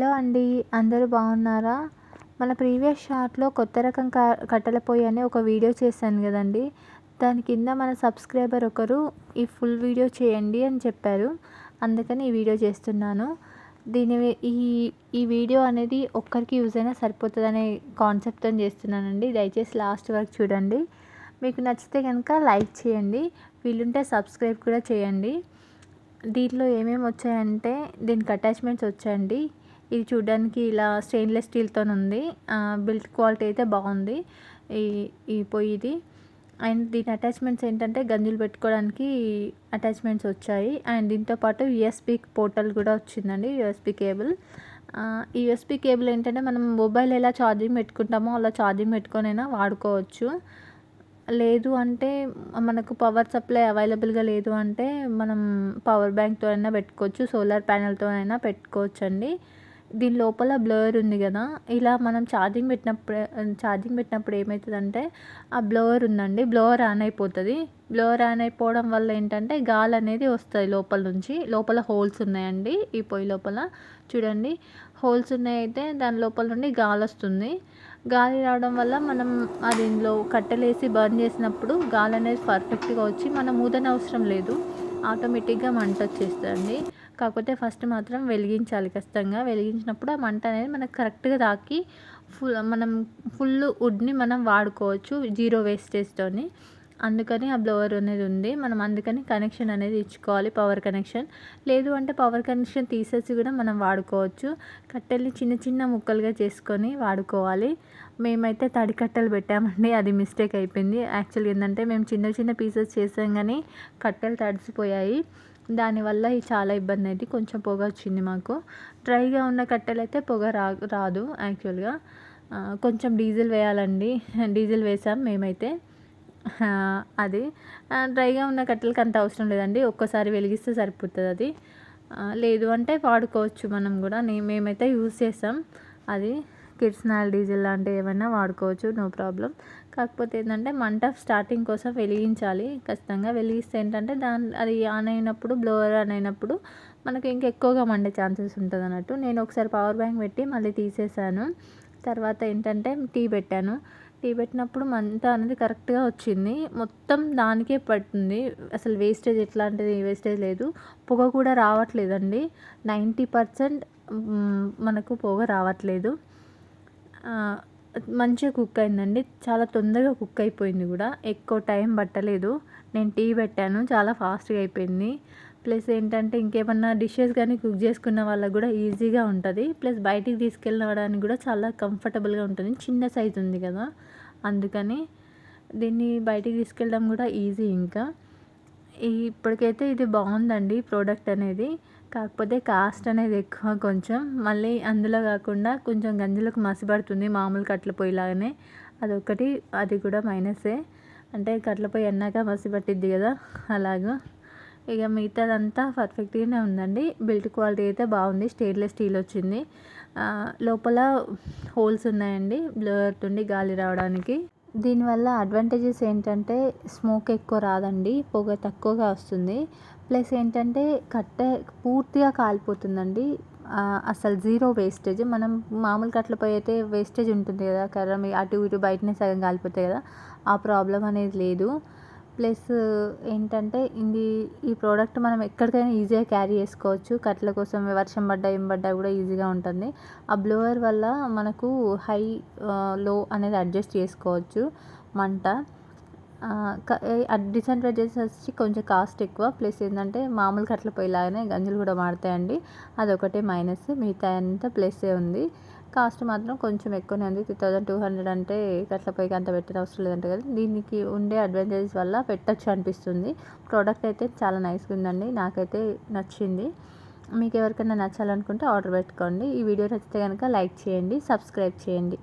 Hello అండి. అందరూ బాగున్నారా? మన ప్రీవియస్ షార్ట్‌లో కొత్త రకం కట్టెల పొయ్యి అని ఒక వీడియో చేశాను గదండీ! దాని కింద మన సబ్స్క్రైబర్ ఒకరు ఈ ఫుల్ వీడియో చేయండి అని చెప్పారు. అందుకని ఈ వీడియో చేస్తున్నాను. దీని ఈ ఈ వీడియో అనేది ఒక్కరికి యూజ్ అయినా సరిపోతదనే కాన్సెప్ట్‌తోని చేస్తున్నానండి. దయచేసి లాస్ట్ వరకు చూడండి. మీకు నచ్చితే గనుక లైక్ చేయండి. వీలుంటే సబ్స్క్రైబ్ కూడా చేయండి. దీంట్లో ఏమేమి వచ్చాయంటే దీనికి అటాచ్మెంట్స్ వచ్చాయండి. ఇది చూడడానికి ఇలా స్టెయిన్‌లెస్ స్టీల్‌తోనుంది. బిల్ట్ క్వాలిటీ అయితే బాగుంది. ఈ ఈ పొయ్యిది. అండ్ దీని అటాచ్మెంట్స్ ఏంటంటే గంజులు పెట్టుకోవడానికి అటాచ్మెంట్స్ వచ్చాయి. అండ్ దీంతో పాటు యూఎస్బీ పోర్టల్ కూడా వచ్చిందండి. USB cable. ఈ యూఎస్బీ కేబుల్ ఏంటంటే మనం మొబైల్ ఎలా ఛార్జింగ్ పెట్టుకుంటామో అలా ఛార్జింగ్ పెట్టుకొనైనా వాడుకోవచ్చు. లేదు అంటే మనకు పవర్ సప్లై అవైలబుల్‌గా లేదు అంటే మనం పవర్ బ్యాంక్‌తో అయినా పెట్టుకోవచ్చు. సోలార్ ప్యానెల్‌తో అయినా పెట్టుకోవచ్చండి. దీని లోపల బ్లోవర్ ఉంది గదా! ఇలా మనం ఛార్జింగ్ పెట్టినప్పుడు ఏమైతదంటే ఆ బ్లోవర్ ఉందండి. బ్లోవర్ ఆన్ అయిపోతది. బ్లోవర్ ఆన్ అయిపోవడం వల్ల ఏంటంటే గాలనేది వస్తది లోపల నుంచి. లోపల హోల్స్ ఉన్నాయండి. ఈ పొయ్యి లోపల చూడండి. హోల్స్ ఉన్నాయయితే దాని లోపల నుండి గాలొస్తుంది. గాలి రావడం వల్ల మనం దీనిలో కట్టెలేసి బర్న్ చేసినప్పుడు గాలనేది పర్ఫెక్ట్‌గా వచ్చి మనం ఊదనవసరం లేదు. ఆటోమేటిక్‌గా మంటొచ్చేస్తదండి. కాకపోతే ఫస్ట్ మాత్రం వెలిగించాలి ఖచ్చితంగా. వెలిగించినప్పుడు ఆ మంట అనేది మనకు కరెక్ట్‌గా తాకి మనం ఫుల్ వుడ్‌ని మనం వాడుకోవచ్చు జీరో వేస్టేజ్‌తోని. అందుకని ఆ బ్లోవర్ అనేది ఉంది. మనం అందుకని కనెక్షన్ అనేది ఇచ్చుకోవాలి, పవర్ కనెక్షన్. లేదు అంటే పవర్ కనెక్షన్ తీసేసి కూడా మనం వాడుకోవచ్చు. కట్టెల్ని చిన్న చిన్న ముక్కలుగా చేసుకొని వాడుకోవాలి. మేమైతే తడి కట్టెలు పెట్టామండి. అది మిస్టేక్ అయిపోయింది. యాక్చువల్‌గా ఏందంటే మేము చిన్న చిన్న పీసెస్ చేసాం గానీ కట్టెలు తడిసిపోయాయి. దానివల్ల ఇది చాలా ఇబ్బందయింది. కొంచెం పొగ వచ్చింది మాకు. డ్రైగా ఉన్న కట్టెలైతే పొగ రాదు యాక్చువల్‌గా. కొంచెం డీజిల్ వేయాలండి. డీజిల్ వేసాం మేమైతే. అది డ్రైగా ఉన్న కట్టెలకి అంత అవసరం లేదండి. ఒక్కసారి వెలిగిస్తే సరిపోతదది. లేదు అంటే వాడుకోవచ్చు మనం గూడా. మేమైతే యూజ్ చేసాం. అది కిరసనాయిల్, డీజిల్ లాంటివి ఏమైనా వాడుకోవచ్చు. No problem. కాకపోతే ఏంటంటే మంట స్టార్టింగ్ కోసం వెలిగించాలి ఖచ్చితంగా. వెలిగిస్తే ఏంటంటే అది ఆన్ అయినప్పుడు బ్లోవర్ ఆన్ అయినప్పుడు మనకి ఇంకెక్కువగా మండే ఛాన్సెస్ ఉంటదన్నట్టు. నేను ఒకసారి పవర్ బ్యాంక్ పెట్టి మళ్ళీ తీసేసాను. తర్వాత ఏంటంటే టీ పెట్టాను. టీ పెట్టినప్పుడు మంట అనేది కరెక్ట్‌గా వచ్చింది. మొత్తం దానికే పడుతుంది. అసలు వేస్టేజ్ ఎట్లాంటిది వేస్టేజ్ లేదు. పొగ కూడా రావట్లేదండి. 90% మనకు పొగ రావట్లేదు. మంచిగా కుక్ అయిందండి. చాలా తొందరగా కుక్ అయిపోయింది కూడా. ఎక్కువ టైం పట్టలేదు. నేను టీ పెట్టాను. చాలా ఫాస్ట్‌గా అయిపోయింది. ప్లస్ ఏంటంటే ఇంకేమన్నా డిషెస్ కానీ కుక్ చేసుకున్న వాళ్ళకి కూడా ఈజీగా ఉంటుంది. ప్లస్ బయటికి తీసుకెళ్ళడానికి కూడా చాలా కంఫర్టబుల్‌గా ఉంటుంది. చిన్న సైజు ఉంది కదా! అందుకని దీన్ని బయటికి తీసుకెళ్ళడం కూడా ఈజీ ఇంకా. ఇప్పటికైతే ఇది బాగుందండి ప్రోడక్ట్ అనేది. కాకపోతే కాస్ట్ అనేది ఎక్కువ కొంచెం. మళ్ళీ అందులో కాకుండా కొంచెం గంజులకు మసిపడుతుంది మామూలు కట్టెల పొయ్యిలాగానే. అదొకటి, అది కూడా మైనసే. అంటే కట్టెల పొయ్యి అన్నాక మసిపట్టిద్ది కదా! అలాగా. ఇక మిగతాదంతా పర్ఫెక్ట్‌గానే ఉందండి. బిల్ట్ క్వాలిటీ అయితే బాగుంది. స్టెయిన్‌లెస్ స్టీల్ వచ్చింది. లోపల హోల్స్ ఉన్నాయండి బ్లోవర్ నుండి గాలి రావడానికి. దీనివల్ల అడ్వాంటేజెస్ ఏంటంటే స్మోక్ ఎక్కువ రాదండి. పొగ తక్కువగా వస్తుంది. ప్లస్ ఏంటంటే కట్టె పూర్తిగా కాలిపోతుందండి. అసలు జీరో వేస్టేజ్. మనం మామూలు కట్టెల పొయ్యి అయితే వేస్టేజ్ ఉంటుంది కదా! కర్ర అటు ఇటు బయటనే సగం కాలిపోతాయి కదా! ఆ ప్రాబ్లం అనేది లేదు. ప్లస్ ఏంటంటే ఈ ప్రోడక్ట్ మనం ఎక్కడికైనా ఈజీగా క్యారీ చేసుకోవచ్చు. కట్టెల కోసం వర్షం పడ్డా ఏం పడ్డా కూడా ఈజీగా ఉంటుంది. ఆ బ్లోవర్ వల్ల మనకు హై, లో అనేది అడ్జస్ట్ చేసుకోవచ్చు మంట. డిసడ్వాంటేజెస్ వచ్చి కొంచెం కాస్ట్ ఎక్కువ. ప్లస్ ఏంటంటే మామూలు కట్టెల పొయ్యిలాగానే గంజులు కూడా మాడతాయండి. అదొకటే మైనస్. మిగతా అంతా ప్లస్సే ఉంది. కాస్ట్ మాత్రం కొంచెం ఎక్కువనే ఉంది. 3200 అంటే కట్టెల పొయ్యికి అంత పెట్టనవసరం లేదంట కదా! దీనికి ఉండే అడ్వాంటేజెస్ వల్ల పెట్టొచ్చు అనిపిస్తుంది. ప్రోడక్ట్ అయితే చాలా నైస్‌గా ఉందండి. నాకైతే నచ్చింది. మీకు ఎవరికైనా నచ్చాలనుకుంటే ఆర్డర్ పెట్టుకోండి. ఈ వీడియో నచ్చితే కనుక లైక్ చేయండి, సబ్స్క్రైబ్ చేయండి.